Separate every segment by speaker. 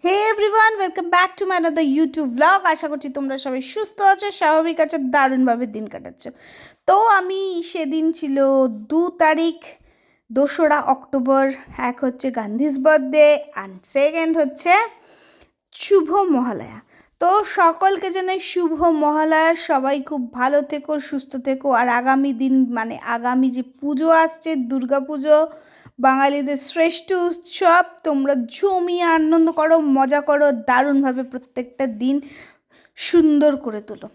Speaker 1: Hey everyone, welcome back to my another YouTube blog. আশা করছি তোমরা সবাই সুস্থ আছো, স্বাভাবিক আছো, দারুণভাবে দিন কাটাচ্ছ। তো আমি সেদিন ছিল 2 তারিখ, 2রা অক্টোবর। এক হচ্ছে গান্ধীজ বার্থডে অ্যান্ড সেকেন্ড হচ্ছে শুভ মহালয়া। তো সকলকে জানাই শুভ মহালয়া। সবাই খুব ভালো থেকো, সুস্থ থেকো। আর আগামী দিন মানে আগামী যে পুজো আসছে, দুর্গা পুজো, বাঙালিদের শ্রেষ্ঠ উৎসব, তোমরা জমিয়ে আনন্দ করো, মজা করো, দারুণভাবে প্রত্যেকটা দিন সুন্দর করে তোলো।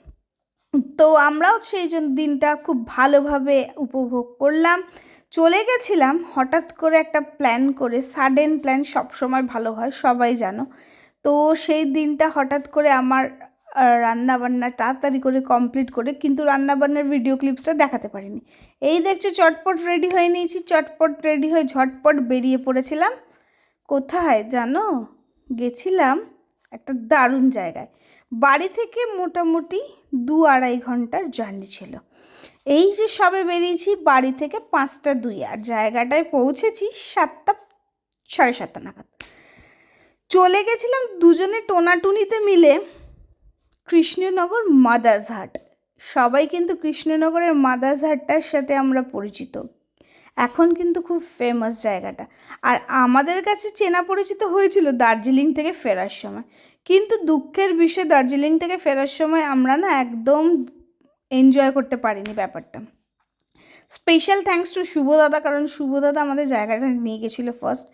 Speaker 1: তো আমরাও সেই জন্য দিনটা খুব ভালোভাবে উপভোগ করলাম। চলে গেছিলাম হঠাৎ করে একটা প্ল্যান করে, সাডেন প্ল্যান সবসময় ভালো হয়, সবাই জানো। তো সেই দিনটা হঠাৎ করে আমার রান্নাবান্না তাড়াতাড়ি করে কমপ্লিট করে, কিন্তু রান্নাবান্নার ভিডিও ক্লিপসটা দেখাতে পারিনি। এই দেখছো চটপট রেডি হয়ে নিয়েছি, চটপট রেডি হয়ে ঝটপট বেরিয়ে পড়েছিলাম। কোথায় জানো? গেছিলাম একটা দারুণ জায়গায়। বাড়ি থেকে মোটামুটি 2-2.5 ঘন্টার জার্নি ছিল। এই যে সবে বেরিয়েছি বাড়ি থেকে 5টা 2, আর জায়গাটায় পৌঁছেছি 7টা 7:30 নাগাদ। চলে গেছিলাম দুজনে টোনাটুনিতে মিলে কৃষ্ণনগর মাদার্স হাট। সবাই কিন্তু কৃষ্ণনগরের মাদার্স হাটটার সাথে আমরা পরিচিত, এখন কিন্তু খুব ফেমাস জায়গাটা। আর আমাদের কাছে চেনা পরিচিত হয়েছিল দার্জিলিং থেকে ফেরার সময়, কিন্তু দুঃখের বিষয় দার্জিলিং থেকে ফেরার সময় আমরা না একদম এনজয় করতে পারিনি ব্যাপারটা। স্পেশাল থ্যাঙ্কস টু শুভ দাদা, কারণ শুভ দাদা আমাদের জায়গাটা নিয়ে গেছিলো ফার্স্ট।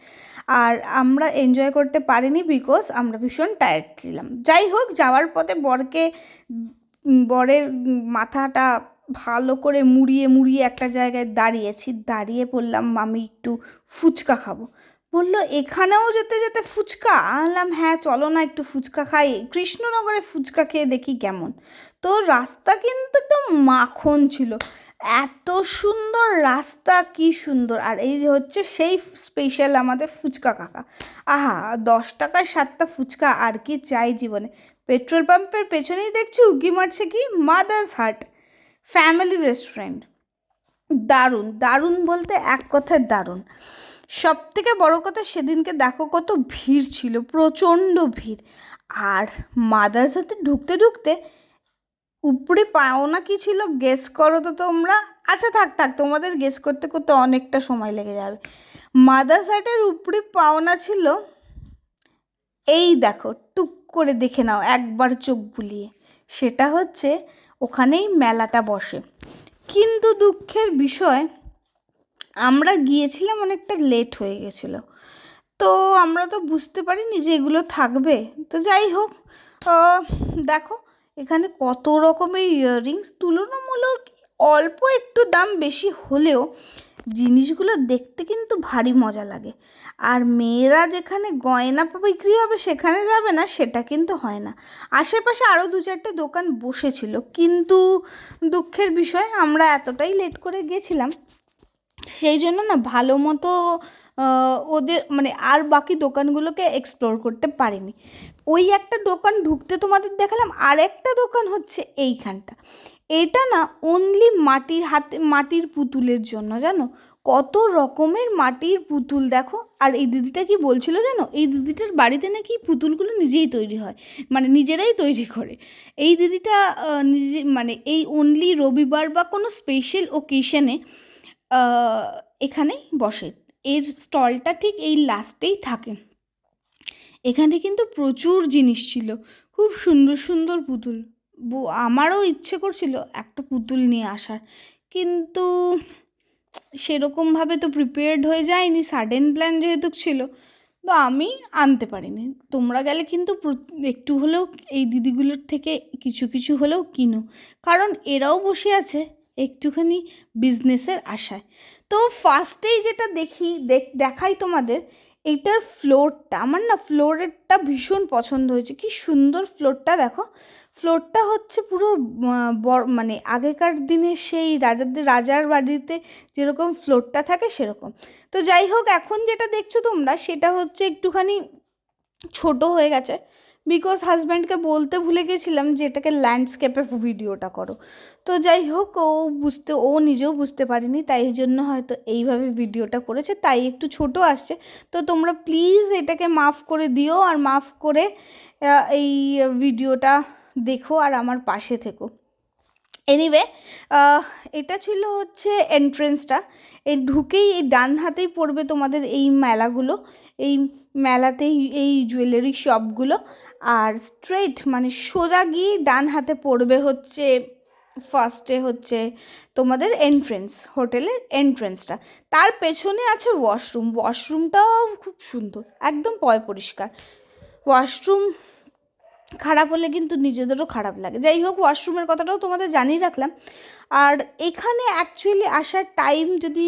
Speaker 1: আর আমরা এনজয় করতে পারিনি বিকজ আমরা ভীষণ টায়ার্ড ছিলাম। যাই হোক, যাওয়ার পথে বরের মাথাটা ভালো করে মুড়িয়ে মুড়িয়ে একটা জায়গায় দাঁড়িয়ে পড়লাম, আমি একটু ফুচকা খাবো। বললো এখানেও যেতে যেতে ফুচকা? আনলাম হ্যাঁ চলো না একটু ফুচকা খাই, কৃষ্ণনগরে ফুচকা খেয়ে দেখি কেমন। তো রাস্তা কিন্তু একদম মাখন ছিল, এত সুন্দর রাস্তা, কি সুন্দর। আর এই যে হচ্ছে সেই স্পেশাল আমাদের ফুচকা কাকা। আহা, 10 টাকায় 7টা ফুচকা, আর কি চাই জীবনে। পেট্রোল পাম্পের পেছনেই দেখছি উকি মারছে কি মাদার্স হাট ফ্যামিলি রেস্টুরেন্ট। দারুণ দারুণ বলতে এক কথায় দারুণ। সব থেকে বড়ো কথা, সেদিনকে দেখো কত ভিড় ছিল, প্রচণ্ড ভিড়। আর মাদার্স হাটে ঢুকতে ঢুকতে উপরে পাওনা কি ছিল গেস করো তো তোমরা। আচ্ছা থাক থাক, তোমাদের গেস করতে করতে অনেকটা সময় লেগে যাবে। মাদার্স হাটের উপরে পাওনা ছিল, এই দেখো টুক করে দেখে নাও একবার চোখ বুলিয়ে, সেটা হচ্ছে ওখানেই মেলাটা বসে। কিন্তু দুঃখের বিষয়, আমরা গিয়েছিলাম অনেকটা লেট হয়ে গেছিলো, তো আমরা তো বুঝতে পারিনি যে এগুলো থাকবে। তো যাই হোক, দেখো এখানে কত রকমের ইয়াররিংস, তুলনামূলক অল্প একটু দাম বেশি হলেও জিনিসগুলো দেখতে কিন্তু ভারী মজা লাগে। আর মেয়েরা যেখানে গয়না বিক্রি হবে সেখানে যাবে না, সেটা কিন্তু হয় না। আশেপাশে আরও 2-4টে দোকান বসেছিল, কিন্তু দুঃখের বিষয় আমরা এতটাই লেট করে গেছিলাম, সেই জন্য না ভালো মতো ওদের মানে আর বাকি দোকানগুলোকে এক্সপ্লোর করতে পারিনি। ওই একটা দোকান ঢুকতে তোমাদের দেখালাম, আর একটা দোকান হচ্ছে এইখানটা। এটা না অনলি মাটির পুতুলের জন্য, জানো কত রকমের মাটির পুতুল দেখো। আর এই দিদিটা কি বলছিল জানো, এই দিদিটার বাড়িতে নাকি পুতুলগুলো নিজেই তৈরি হয়, মানে নিজেরাই তৈরি করে। এই দিদিটা নিজে মানে এই অনলি রবিবার বা কোনো স্পেশাল ওকেশনে এখানেই বসে। এর স্টলটা ঠিক এই লাস্টেই থাকে। এখানে কিন্তু প্রচুর জিনিস ছিল, খুব সুন্দর সুন্দর পুতুল। আমারও ইচ্ছে করছিল একটা পুতুল নিয়ে আসার, কিন্তু সেরকমভাবে তো প্রিপেয়ার্ড হয়ে যায়নি, সাডেন প্ল্যান যেহেতু ছিল, তো আমি আনতে পারিনি। তোমরা গেলে কিন্তু একটু হলেও এই দিদিগুলোর থেকে কিছু কিছু হলেও কিনো, কারণ এরাও বসে আছে একটুখানি বিজনেসের আশায়। তো ফার্স্টেই যেটা দেখাই তোমাদের, এইটার ফ্লোরটা, আমার না ফ্লোরেরটা ভীষণ পছন্দ হয়েছে। কি সুন্দর ফ্লোরটা দেখো। ফ্লোরটা হচ্ছে পুরো মানে আগেকার দিনে সেই রাজার বাড়িতে যেরকম ফ্লোরটা থাকে সেরকম। তো যাই হোক, এখন যেটা দেখছো তোমরা সেটা হচ্ছে একটুখানি ছোট হয়ে গেছে, বিকজ হাজব্যান্ডকে বলতে ভুলে গেছিলাম যে এটাকে ল্যান্ডস্কেপে ভিডিওটা করো। তো যাই হোক, ও নিজেও বুঝতে পারেনি, তাই জন্য হয়তো এইভাবে ভিডিওটা করেছে, তাই একটু ছোট আসছে। তো তোমরা প্লিজ এটাকে মাফ করে দিও, আর মাফ করে এই ভিডিওটা দেখো আর আমার পাশে থেকো। এনিওয়ে, এটা ছিল হচ্ছে এন্ট্রেন্সটা। এই ঢুকেই এই ডান হাতেই পড়বে তোমাদের এই মেলাগুলো, এই মেলাতেই এই জুয়েলারি শপগুলো। আর স্ট্রেট মানে সোজা গিয়ে ডান হাতে পড়বে হচ্ছে ফার্স্টে হচ্ছে তোমাদের এন্ট্রেন্স, হোটেলের এন্ট্রেন্সটা। তার পেছনে আছে ওয়াশরুম, ওয়াশরুমটাও খুব সুন্দর, একদম পয় পরিষ্কার। ওয়াশরুম খারাপ হলে কিন্তু নিজেদেরও খারাপ লাগে। যাই হোক, ওয়াশরুমের কথাটাও তোমাদের জানিয়ে রাখলাম। আর এখানে অ্যাকচুয়ালি আসার টাইম, যদি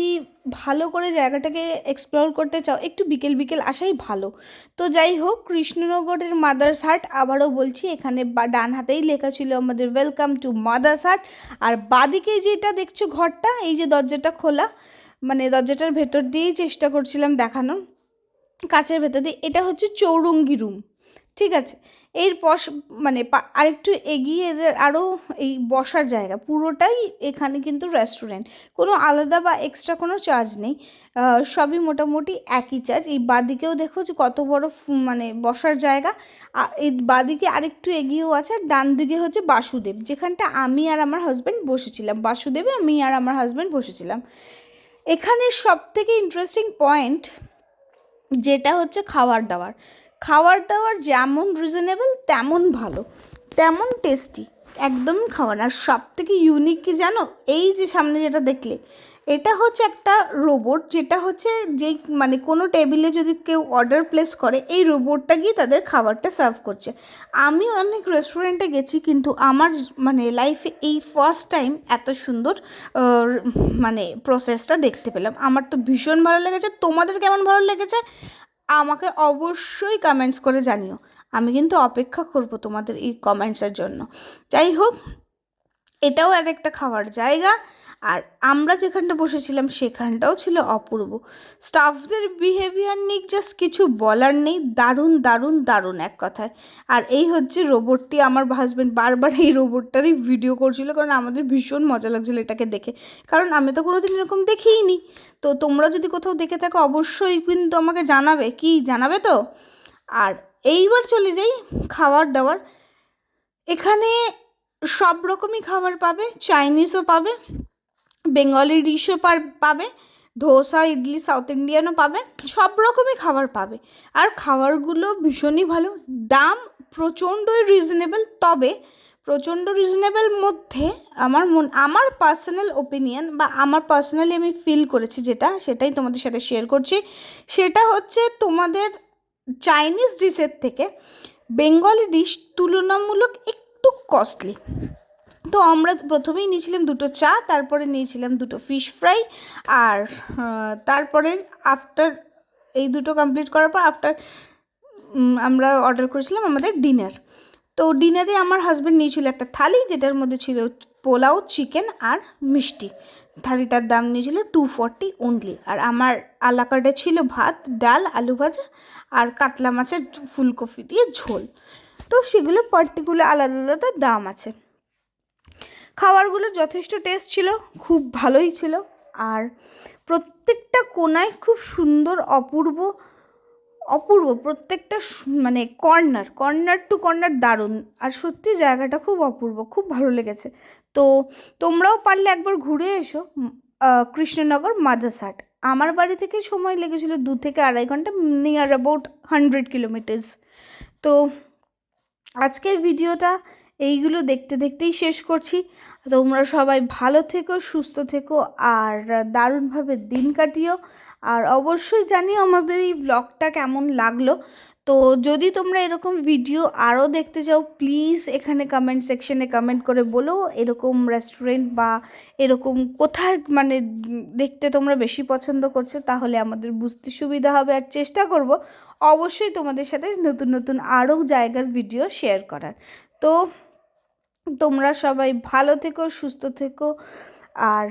Speaker 1: ভালো করে জায়গাটাকে এক্সপ্লোর করতে চাও, একটু বিকেল বিকেল আসাই ভালো। তো যাই হোক, কৃষ্ণনগরের মাদার্স হাট, আবারও বলছি, এখানে ডান হাতেই লেখা ছিল আমাদের ওয়েলকাম টু মাদার্স হাট। আর বাদিকে যেটা দেখছো ঘরটা, এই যে দরজাটা খোলা, মানে দরজাটার ভেতর দিয়েই চেষ্টা করছিলাম দেখানোর, কাচের ভেতর দিয়ে, এটা হচ্ছে চৌরঙ্গি রুম। ঠিক আছে, এর মানে আরেকটু এগিয়ে আরও এই বসার জায়গা, পুরোটাই এখানে কিন্তু রেস্টুরেন্ট, কোনো আলাদা বা এক্সট্রা কোনো চার্জ নেই, সবই মোটামুটি একই চার্জ। এই বাদিকেও দেখো যে কত বড় মানে বসার জায়গা। এই বাদিকে আরেকটু এগিয়েও আছে, আর ডান দিকে হচ্ছে বাসুদেব, যেখানটা আমি আর আমার হাজব্যান্ড বসেছিলাম, বাসুদেবে আমি আর আমার হাজব্যান্ড বসেছিলাম। এখানে সব থেকে ইন্টারেস্টিং পয়েন্ট যেটা হচ্ছে খাবার দাবার। খাবার দাবার যেমন রিজনেবল, তেমন ভালো, তেমন টেস্টি, একদমই খাবার। আর সব থেকে ইউনিক কি জানো, এই যে সামনে যেটা দেখলে, এটা হচ্ছে একটা রোবট, যেটা হচ্ছে যেই মানে কোনো টেবিলে যদি কেউ অর্ডার প্লেস করে, এই রোবটটা গিয়ে তাদের খাবারটা সার্ভ করছে। আমি অনেক রেস্টুরেন্টে গেছি, কিন্তু আমার মানে লাইফে এই ফার্স্ট টাইম এত সুন্দর মানে প্রসেসটা দেখতে পেলাম। আমার তো ভীষণ ভালো লেগেছে। তোমাদের কেমন ভালো লেগেছে আমাকে অবশ্যই কমেন্টস করে জানিও, আমি কিন্তু অপেক্ষা করব তোমাদের এই কমেন্টসের জন্য। যাই হোক, এটাও আর একটা খাওয়ার জায়গা। আর আমরা যেখানটা বসেছিলাম সেখানটাও ছিল অপূর্ব। স্টাফদের বিহেভিয়ার নিয়ে জাস্ট কিছু বলার নেই, দারুণ দারুণ দারুণ এক কথায়। আর এই হচ্ছে রোবটটি, আমার হাজব্যান্ড বারবার এই রোবটটারই ভিডিও করছিল, কারণ আমাদের ভীষণ মজা লাগছিলো এটাকে দেখে, কারণ আমি তো কোনোদিন এরকম দেখিইনি। তো তোমরা যদি কোথাও দেখে থাকো অবশ্যই কিন্তু আমাকে জানাবে, কি জানাবে তো। আর এইবার চলে যাই খাবার দাবার। এখানে সব রকমই খাবার পাবে, চাইনিজও পাবে, বেঙ্গলি ডিশও পাবে, ধোসা ইডলি সাউথ ইন্ডিয়ানও পাবে, সব রকমই খাবার পাবে। আর খাবারগুলো ভীষণই ভালো, দাম প্রচণ্ডই রিজনেবল। তবে প্রচণ্ড রিজনেবল মধ্যে আমার পার্সোনাল ওপিনিয়ন বা আমার পার্সোনালি আমি ফিল করেছি যেটা, সেটাই তোমাদের সাথে শেয়ার করছি। সেটা হচ্ছে তোমাদের চাইনিজ ডিশের থেকে বেঙ্গলি ডিশ তুলনামূলক একটু কস্টলি। তো আমরা প্রথমেই নিয়েছিলাম দুটো চা, তারপরে নিয়েছিলাম দুটো ফিশ ফ্রাই, আর তারপরে আফটার এই দুটো কমপ্লিট করার পর আমরা অর্ডার করেছিলাম আমাদের ডিনার। তো ডিনারে আমার হাজব্যান্ড নিয়েছিল একটা থালি, যেটার মধ্যে ছিল পোলাও, চিকেন আর মিষ্টি। থালিটার দাম নিয়েছিল 240 অনলি। আর আমার আলাকার্ডে ছিল ভাত, ডাল, আলু ভাজা আর কাতলা মাছের ফুলকপি দিয়ে ঝোল। তো সেগুলো পার্টিকুলার আলাদা আলাদা দাম আছে। খাবারগুলো যথেষ্ট টেস্ট ছিল, খুব ভালোই ছিল। আর প্রত্যেকটা কোণায় খুব সুন্দর, অপূর্ব অপূর্ব, প্রত্যেকটা মানে কর্নার টু কর্নার দারুণ। আর সত্যি জায়গাটা খুব অপূর্ব, খুব ভালো লেগেছে। তো তোমরাও পারলে একবার ঘুরে এসো কৃষ্ণনগর মাদার্স হাট। আমার বাড়ি থেকে সময় লেগেছিলো 2 থেকে 2.5 ঘন্টা, নিয়ার অ্যাবাউট 100 কিলোমিটার্স। তো আজকের ভিডিওটা এইগুলো দেখতে দেখতেই শেষ করছি। তোমরা সবাই ভালো থেকো, সুস্থ থেকো, আর দারুণভাবে দিন কাটিও। আর অবশ্যই জানিও আমাদের এই ব্লগটা কেমন লাগলো। তো যদি তোমরা এরকম ভিডিও আরও দেখতে চাও, প্লিজ এখানে কমেন্ট সেকশনে কমেন্ট করে বলো এরকম রেস্টুরেন্ট বা এরকম কোথায় মানে দেখতে তোমরা বেশি পছন্দ করছো, তাহলে আমাদের বুঝতে সুবিধা হবে। আর চেষ্টা করব অবশ্যই তোমাদের সাথে নতুন নতুন আরও জায়গার ভিডিও শেয়ার করার। তো তোমরা সবাই ভালো থেকো, সুস্থ থেকো। আর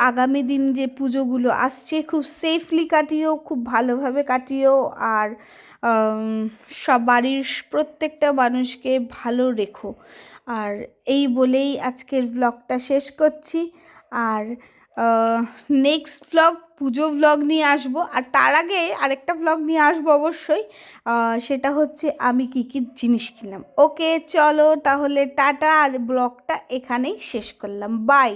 Speaker 1: আগামী দিন যে পুজোগুলো আসছে খুব সেফলি কাটিও, খুব ভালোভাবে কাটিও। আর সব বাড়ির প্রত্যেকটা মানুষকে ভালো রেখো। আর এই বলেই আজকের ব্লগটা শেষ করছি। আর নেক্সট ব্লগ পুজো ব্লগ নিয়ে আসবো, আর তার আগে আরেকটা ব্লগ নিয়ে আসবো অবশ্যই। সেটা হচ্ছে আমি কী কী জিনিস কিনলাম। ওকে চলো তাহলে টাটা, আর ব্লগটা এখানেই শেষ করলাম, বাই।